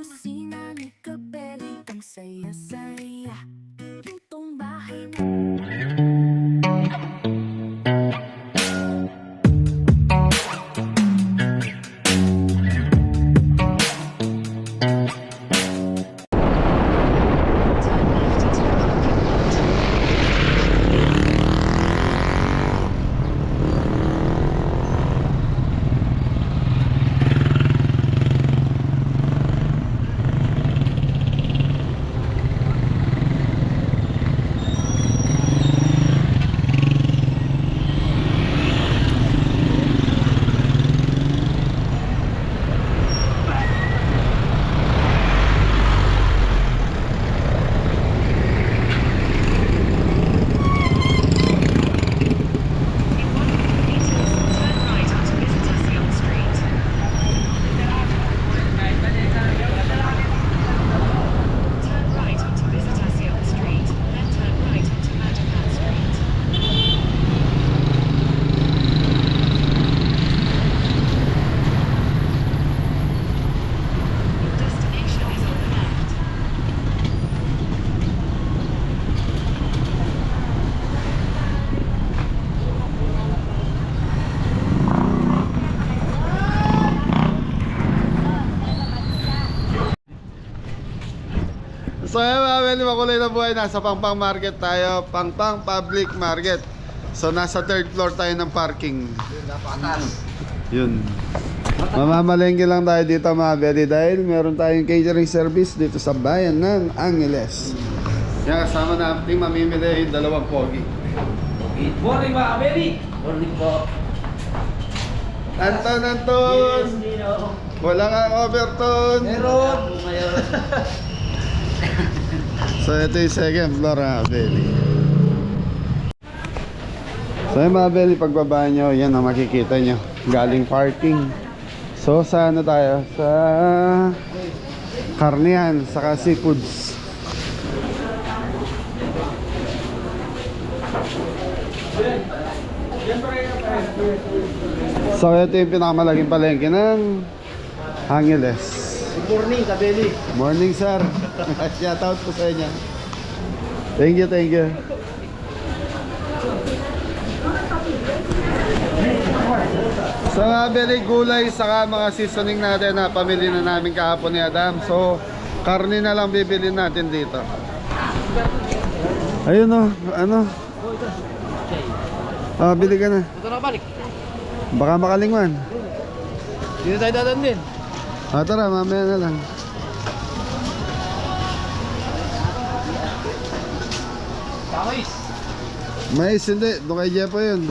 kusina ni Kabeli, ang saya-saya. Lutong bahay na. So yun mga Beli, makulay na buhay. Nasa Pangpang Market tayo, Pangpang Public Market. So nasa third floor tayo ng parking. Yun. Mamamalengke lang tayo dito mga Beli, dahil meron tayong catering service dito sa bayan ng Angeles. Yan, kasama natin mamimili yung dalawang pogi. Good morning mga kabeli! Morning po. Anton! Wala kang overton! Meron! Ngayon. So ito yung second floor mga Beli. So yung mga Beli, pagbaba nyo, yan ang makikita nyo, galing parking. So sa ano tayo? Sa karnihan, saka seafoods. So ito yung pinakamalaging palengke ng Angeles. Good morning kabeli! Morning sir. Shoutout po sa inyo. Thank you, thank you. Sa mga Beli, gulay saka mga seasoning natin na pamili na namin kahapon ni Adam. So karne na lang bibili natin dito. Ayun o, ano? Bili ka na. Ito na balik. Baka makalingwan. Dito tayo dadan din. Tara, mamaya na lang. Pakis! Mais, hindi. Doon kay Jepo yun.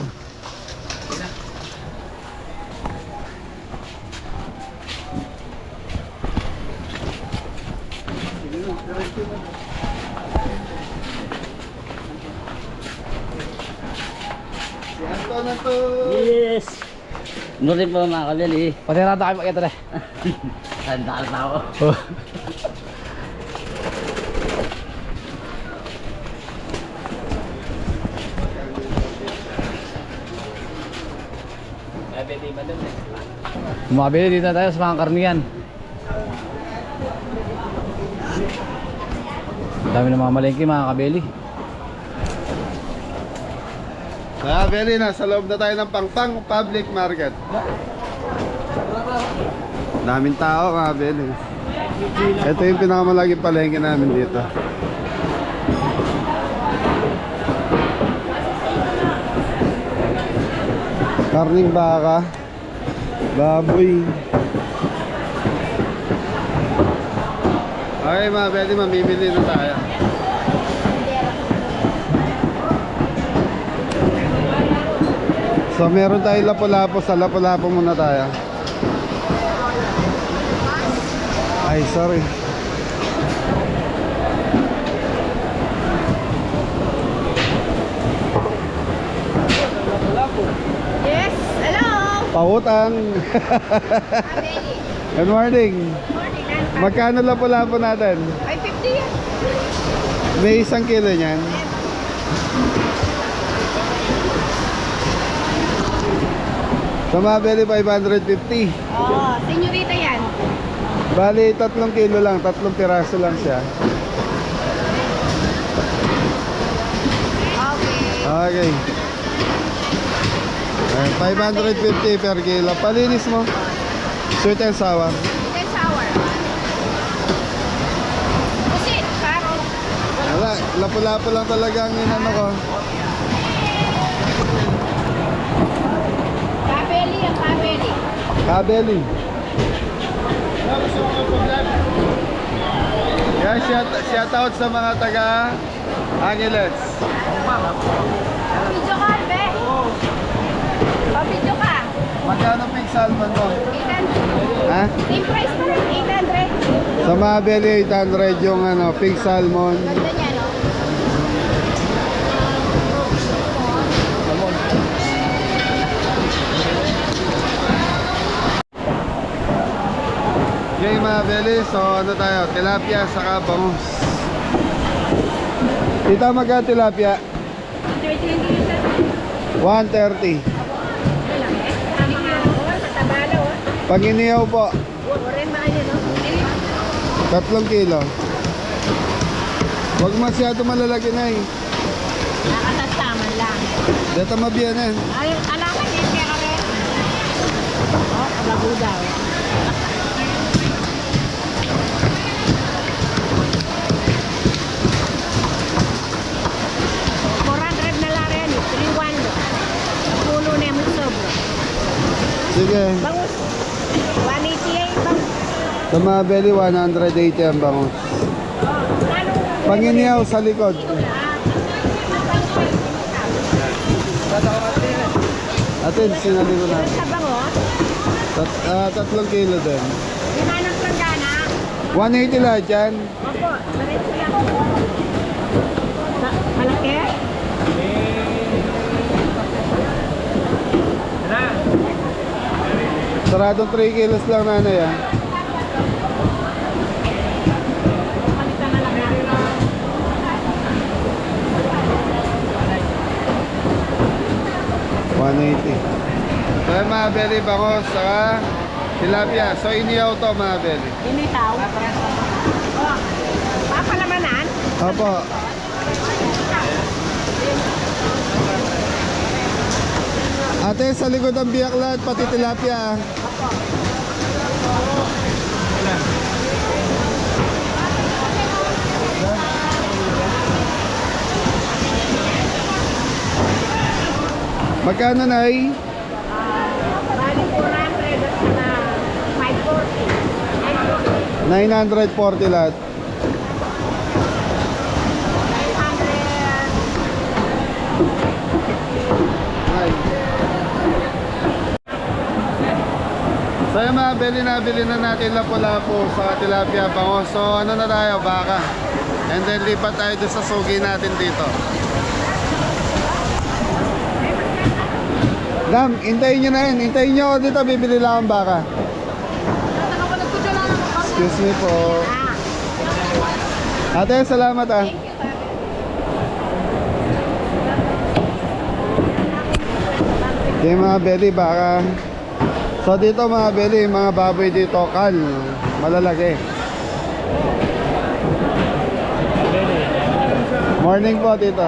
Si Anton na to. Yes! Nurin po mga kabeli. Pati na tayo makita na. Tandaan na ako. Mga kabeli, dito na tayo sa mga karniyan. Dami ng mga malengke mga kabeli. Kaya Beli, nasa loob na tayo ng Pangpang Public Market. Daming tao mga Beli. Ito yung pinakamalaging palengke namin dito. Karning baka, baboy. Okay mga Beli, mamimili na tayo. So meron tayong lapu-lapu. Sa lapu-lapu muna tayo. Ay, sorry. Yes, hello. Pautang. Good morning. Morning, Nan. Magkano lapu-lapu natin? Ay, 50 yan. May 1 kilo niyan. Sa Mabeli 550. Oo, senyorita yan. Bali, 3 kilo lang, 3 piraso lang siya. Okay. Okay. Ayan, 550 per kilo. Palinis mo. Sweet and sour. Chicken sour. Pusit, paro. Wala, lapu-lapu lang talaga ang inano ko. Kabeli ang kabeli. Kabeli. Yan, shout out sa mga taga Angeles. Video ka, be. Video ka. Magkano pink salmon mo? 800. Ha? Same price pa rin, 800. Sa mga belly 800 yung ano, pink salmon. Ganda niya, no? Okay mga belly, so ano tayo? Tilapia saka bangus. Dito magkano tilapia? 130. Malaki. Sabi nga ako, patabalo. Pag inihaw po, Oren ba kayo, no? 3 kilo. Huwag masyado malalaki na eh. Nakatastaman lang. Dito mabiyan eh. Ay, alaman yan kaya ka rin. Oh, kabago daw. $400 na lang rin. 3-1. Puno na yung sobra. Sige. Bangus. 188 bangus. Sa mga belly 180 ang bangus. Pag inihaw sa likod. Atin, sinali ko na. Sa bangus. 3 kilo din. Limanang planggana. 180 lahat yan. Opo, diretso lang. Malaki? Saradong 3 kilos lang nanay ah. Palitan na lang natin. So yung mga belly bangus saka tilapia. So inihaw to mga belly. Initaw. Oh, papalamanan. Opo. Ate, sa likod ang biyaklat, pati tilapia. Magkano na Bali 400 at saka 540. 940 lahat. 500. So yung mga nabili na natin lapu-lapu sa tilapia bango. So ano na tayo, baka. And then lipat tayo doon sa sugi natin dito. Dam, hintayin nyo na yun. Hintayin nyo ako dito, bibili lang ang baka. Excuse me po. Ate, salamat ah. Okay mga belly, baka. So dito mga belly, mga baboy dito, kal, malalaki. Morning po dito.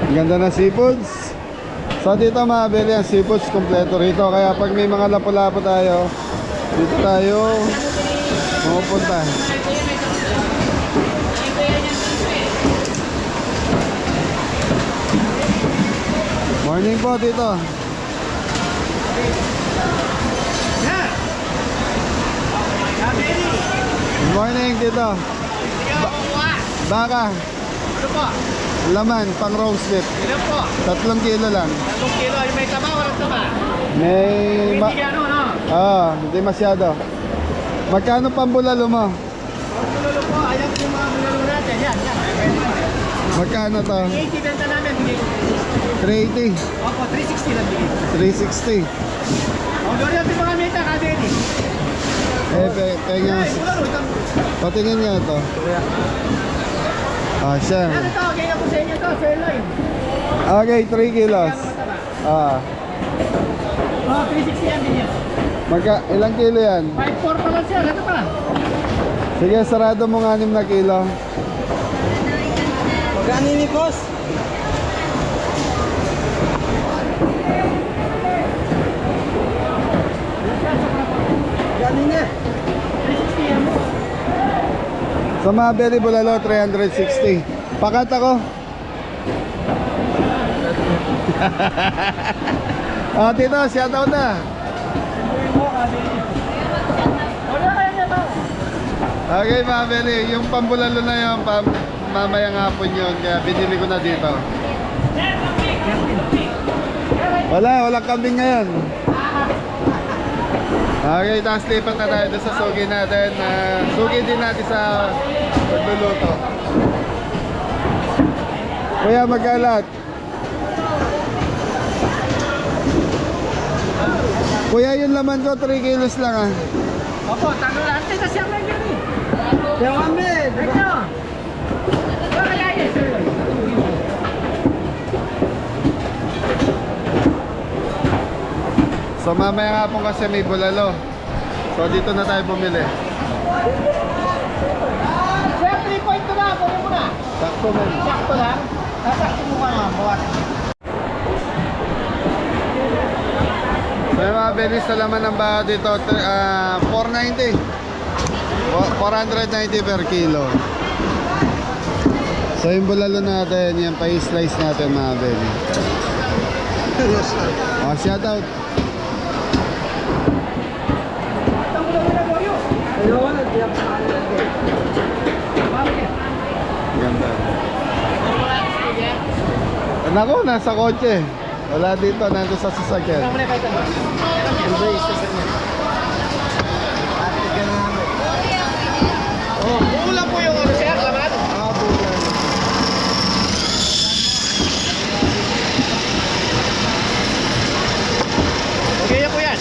Ang ganda ng seafoods. So dito mga belly, ang seafoods kompleto rito. Kaya pag may mga lapu-lapu tayo, dito tayo pupunta. Morning po dito. Good morning dito. Baka. Ano po? Laman, pang roast beef. Ilan po? 3 kilo lang. 3 kilo. May taba, walang taba. May... Hindi ano, no? hindi masyado. Magkano pambulalo mo? Pagkululo po, ayan yung mga bulalo natin. Yan, yan. Magkano to? 80 benta namin. 380. Opo, 360 lang bigay. 360. O, doon natin mga meta, kabeli. Pengen. Patingin nga ito. Siya. Ito, kaya po sa inyo to, sirloin. Okay, 3 kilos. Oh, 360 yan din yan. Ilang kilo yan? 5.4 pa lang siya, ito pa. Sige, sarado mo 6 na kilo. Magkano ni boss? Magkano niya? 360 yan mo. Sa mga belly bulalo, 360. Pakat ako. Tito, shoutout na. Wala kayo niya to. Okay, mga belly, yung pambulalo na yun, mamayang hapon yun, kaya binili ko na dito. Walang kambing ngayon. Okay, tapos lipat na tayo doon sa sugi natin. Sugi din natin sa pagluluto. Kuya, magkalat. Kuya, yung laman ko, 3 kilos lang ah. Opo, tanong lang. Ito siya may gani. Yung kami, di ba? Ito. Ito kaya yan, sirloin. So mamaya nga po kasi may bulalo. So dito na tayo bumili. Sir, 3.2 na. Kunin mo na. Sakto man. Sakto lang. Sasakto mo ka naman. Bawasan. So yung mga belis na laman ng baha dito, 490. 490 per kilo. So yung bulalo natin, yung pa-slice natin mga belis. Shout out. Ayun, nagbiyak sa kanila. Ganda. Naku, nasa kotse. Wala dito, nandito sa sasakyan. Ito muna kayo tanong. Embrace sa kanya. Ate ka namin. Oh, kulang po yung ano, sir. Laman. Bulan. Okay po yan.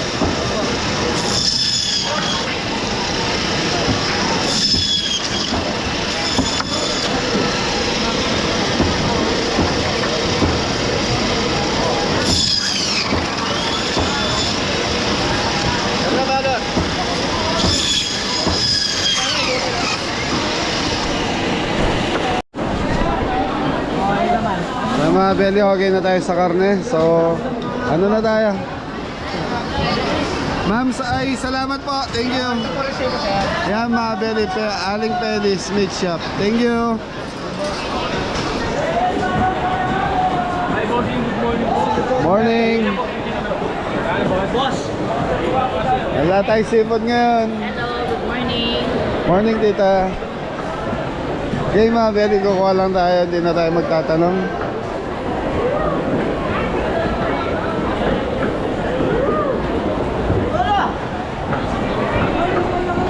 Ano ba doon? Okay naman. So mga belly, okay na tayo sa karne. So, ano na tayo? Ma'am, salamat po. Thank you. Ito resibo, sir. Yan mga belly, Aling Pelis Meat Shop. Thank you. Morning. Boss. Wala tayong seafood ngayon. Hello, good morning. Morning, tita. Okay mga belly, kukuha lang tayo. Hindi na tayo magtatanong.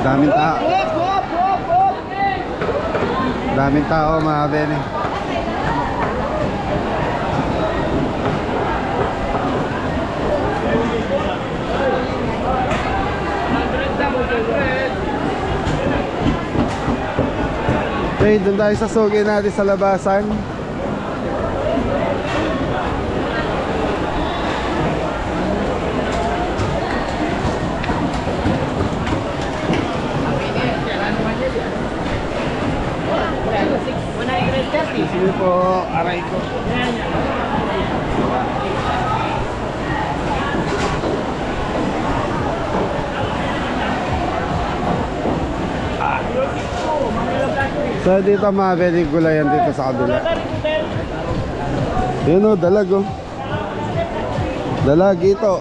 Daming tao. Daming tao mga belly. Okay, doon tayo sa sugi natin sa labasan. Sige po, aray ko. So dito mga very gulayan dito sa kabila. Yun o, dalag o. Dalag ito.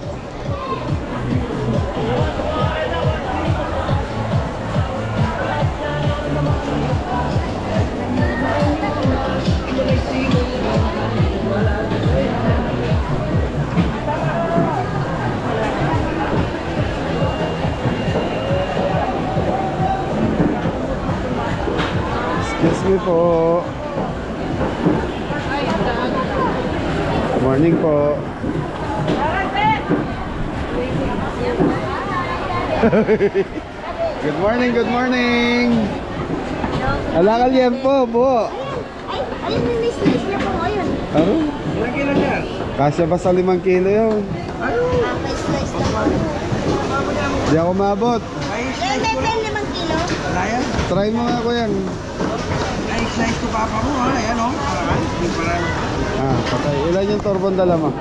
Excuse me po. Morning po. Good morning, good morning. Alakal yan po, buo. Ay, ayun yung slice niya po ngayon. Aro? Kasya ba sa 5 kilo yun? May slice na po. Di ako maabot. Yan, may 5 kilo. Try mo nga ko yan. Ay, slice ko papa mo ha. Ayan o. Parang. Ah, patay. Ilan yung turbong dala mo?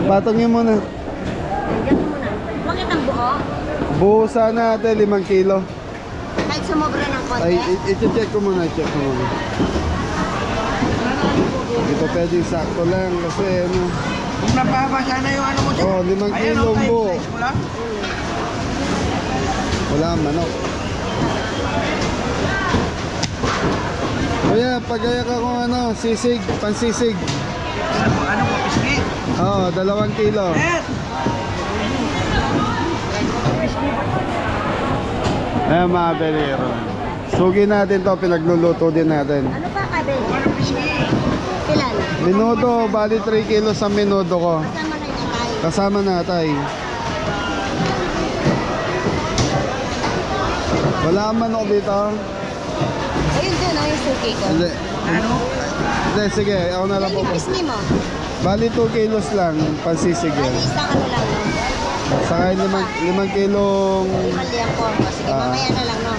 Patong nyo muna. Hanggang muna. Bakit ang buo? Buo sana natin 5 kilo. Kahit sumobra ng konti. Ay, i-check ko muna, check ko muna. Dito pwede sakto lang kasi ano. Kung napahaba sana yung ano mo dyan. Oh, 5 Ayan kilo o, buo. slice mo lang. Wala manok. Kuya, pagaya ka kung ano, sisig, pansisig. Ano mo, piski? Oo, 2 kilo. Ayan mga belero. Sugi natin to, pinagluluto din natin. Ano pa kabe? Ano piski? Ilan? Minuto, bali 3 kilo sa minuto ko. Kasama na yung atay. Kasama na tay. Wala kang manok dito? Ayun dun, yung suki ko. Hindi. Ano? Hindi, sige, ako na lang po. Yung pisngi mo. Bali 2 kilos lang, pansisig Ay, yan. isang ano lang, no? Saka 5 kilong... Mali ang po. Sige, mamaya na lang, no?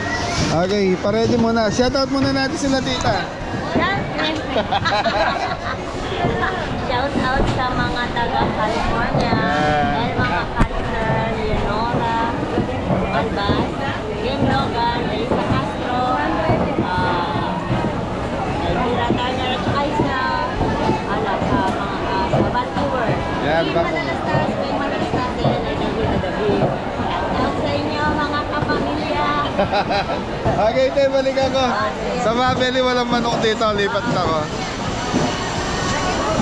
Okay, paredy muna. Shoutout muna natin sila tita. Shout out sa mga taga California. Dahil mga partner, Leonora, Albas, Kim Logan, Lisa Castro, Elvira Turner, at saka sa, sa Vancouver. Yan, Kay Vancouver. Manalastas, kay Manalastas, yan ay gabi. Shout out sa inyo, mga kapamilya. Okay, tayo balik ako. Sa Mabeli, walang manok dito. Lipat na ako.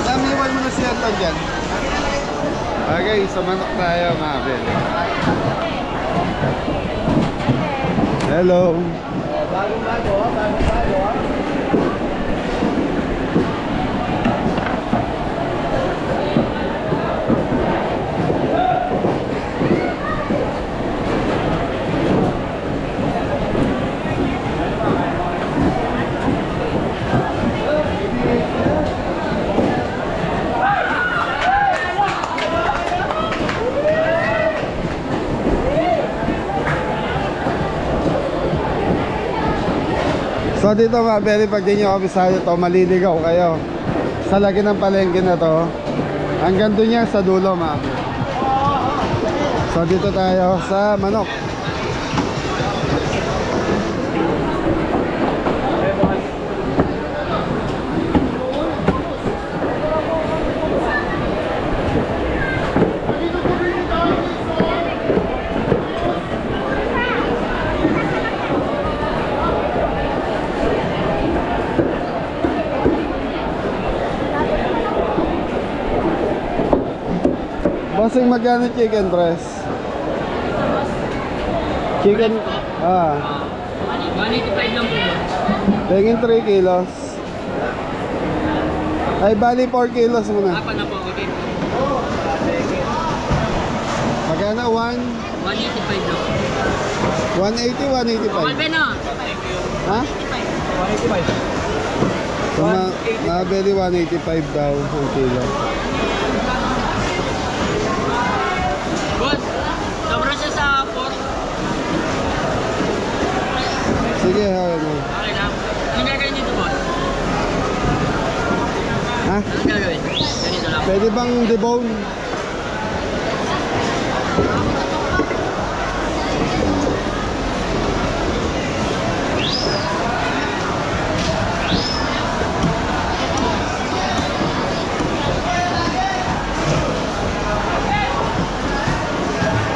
Namiwan mo na si Anton dyan. Okay, sa manok tayo, Mabeli. Hello. Bagong-bago. So dito Mabeli, pag di nyo kabisado to, maliligaw kayo. Sa lagi ng palengke na to, hanggang doon yan sa dulo, Mabeli. So dito tayo sa manok. Bossing, magkano chicken breast? Chicken, 185 lang po. tingin 3 kilos. Ay, bali 4 kilos muna. Apa na po, okay. Magkano? 185 lang. 180, 185. Albeno! Ha? 185. So, Mabeli 185 daw ang kilo. Boss, sobra siya sa pork. Sige, ano. Okay lang. Anong gagawin dito, boss? Ha? Anong gagawin? Ganito lang. Pwede bang debone?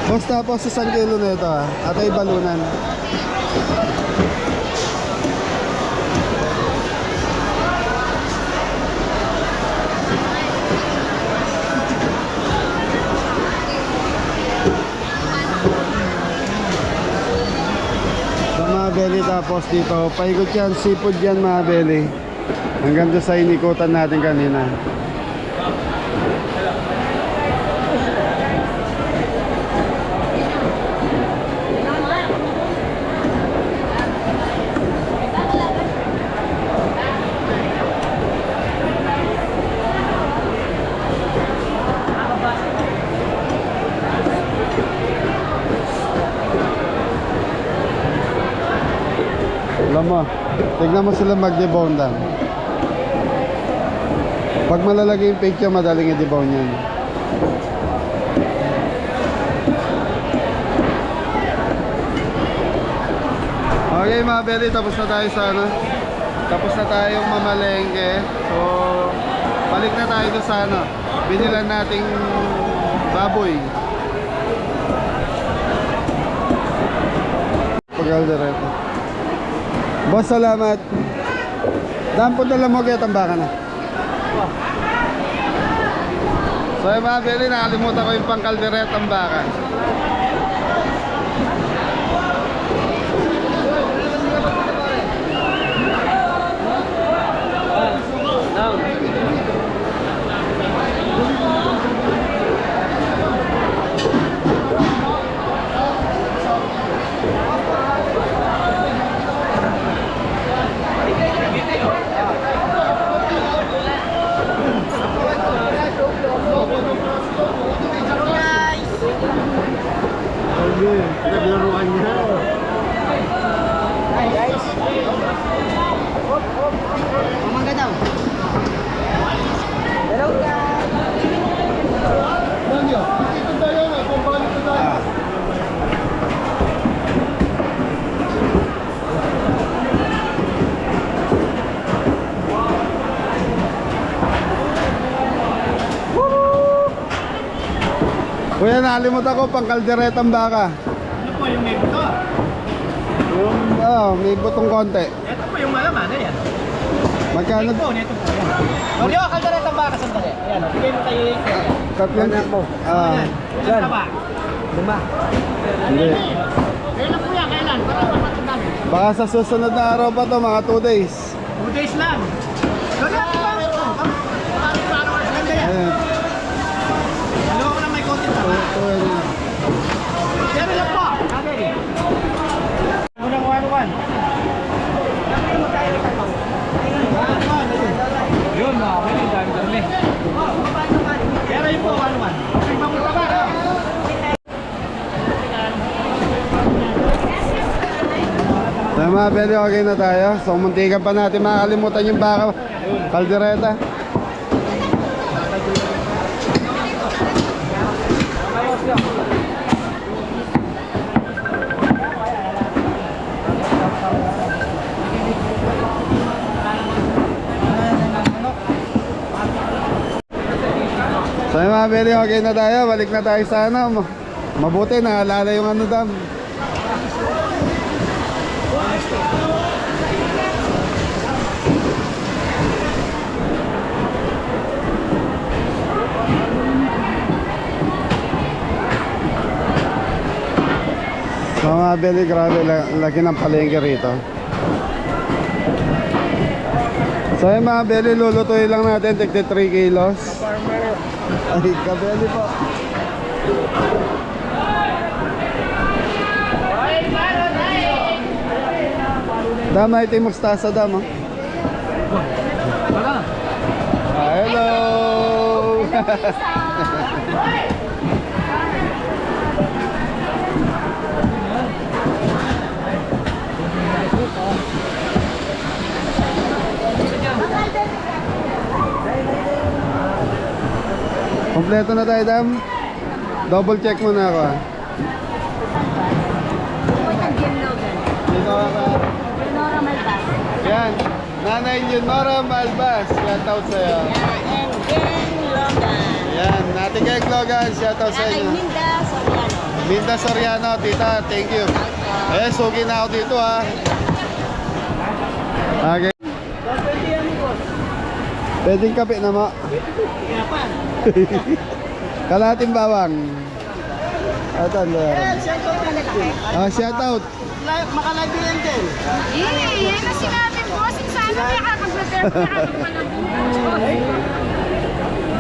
Boss, tapos isang kilo na ito at ay balunan. Sa Mabeli, tapos dito, paikot yan, seafood yan Mabeli. Hanggang doon sa inikutan natin kanina. Alam mo, tignan mo sila mag-debone lang. Pag malalagay yung picture, madaling i-debone yan. Okay mga belly, tapos na tayo sa ano. Tapos na tayong mamalengke. So, balik na tayo doon sa ano. Binilan nating baboy. Pag-alderete. Boss, salamat. Daan po dala mo kaya tambaka na. So yung mga belly, nakalimutan ko yung pang-kalderete tambaka. Naglaruan niya. Hi guys. Mamangga daw. Hello guys. Daniel, dito tayo na, pambalik na tayo. Kuya, nakalimutan ko pang kalderetang baka. Ano po yung may buto? May butong konti. Ito po yung malaman, ayan. Magkano? Ito po. Huwag yung kaldaret ang baka sandali. Ayan, bigay mo tayo yung Tatlong mo. Yan. Lima. Hindi. Kailan po yan? Kailan? Para mapatunan. Baka sa susunod na araw pa to, mga 2 days. 2 days lang. Gano'n po ba? Para ganda yan. Ayan. Dalawa ko lang may konti na. Yan lang po. Okay. Unang 1-1. Yun, okay. Dami. Pero yun po, 1-1. Okay, mapunta ba? So mga belly, okay na tayo. So muntikan pa natin makakalimutan yung baka kaldereta. So mga belly, okay na tayo. Balik na tayo sa ano. Mabuti, naalala yung ano dam. So mga belly, grabe, laki ng palengke rito. So yung mga belly, lulutuin lang natin, tigti 3 kilos. Ay, kabeli po. Dam, ay ito yung mustasa dam, oh. Hello! Kompleto na tayo, dam. Double check muna ako, ah. Dito ako. Nora Malbas. Yan. Nanay Leonora Malbas. Shout out sa'yo. And Jen Logan. Yan. Natin kay Logan. Shout out sa Nanay inyo. Minda Soriano. Minda Soriano, tita. Thank you. Eh, sugi na ako dito, ha. Okay. Pwedeng kape na mo. Kalating bawang. Atan ba? Shout out. Makalive yan din. Yan na sinabi mo. Sana may kakag-prepare ko na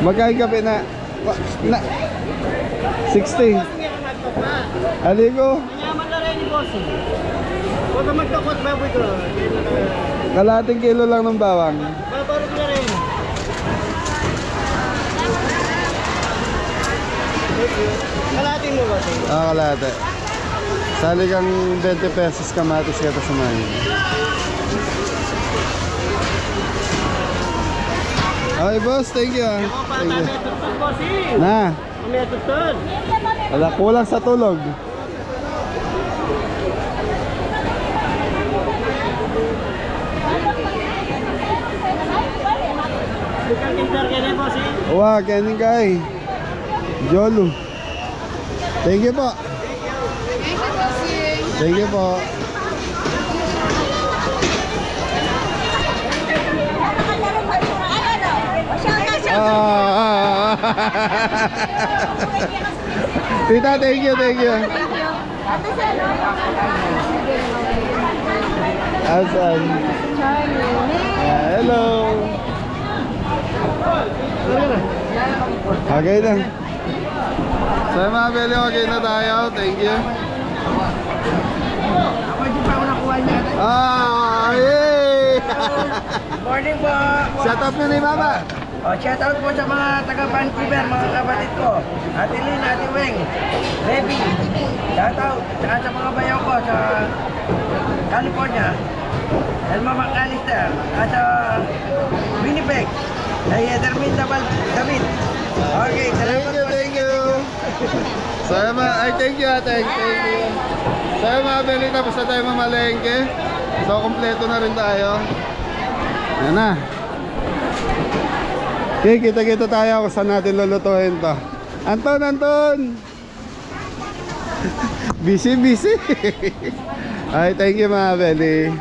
Magkain kape na. 60. Aligo. Yaman na rin yung boss. Huwag ka magtakot, baboy ko. Kalating kilo lang ng bawang. Babarog na rin. Kalating mo ba? Kalate. Sali kang 20 pesos kamatis ka sa mahin. Okay, boss. Thank you. Ah. Thank you. Tutun, bossing. Na. Mamaya tutun. Wala, kulang sa tulog. Bukang kintar ka na, bossing. Wow, Kenny Guy. Jolo. Thank you po. Thank you po. Ah. Tita, thank you, thank you. Asan? Hello. Okay na. So mga beli, okay na tayo. Thank you. Ako din pa ako nakuha niya. Ah, yay! Morning po. Shout out mo ni Mama. Shout out po sa mga taga Vancouver, mga kapatid ko. Ate Lynn, Ate Weng, Revi. Shout out. Saka sa mga bayaw ko sa California. Elma McAllister. At sa Winnipeg. Ay Edermin David. Okay, salamat po. Thank you. So ay thank you ate. Thank you. So mga beli, tapos na tayo mamalengke. So kompleto na rin tayo. Yan na. Okay, kita-kita tayo kung saan natin lulutuin to. Anton! Busy. Ay, thank you mga beli.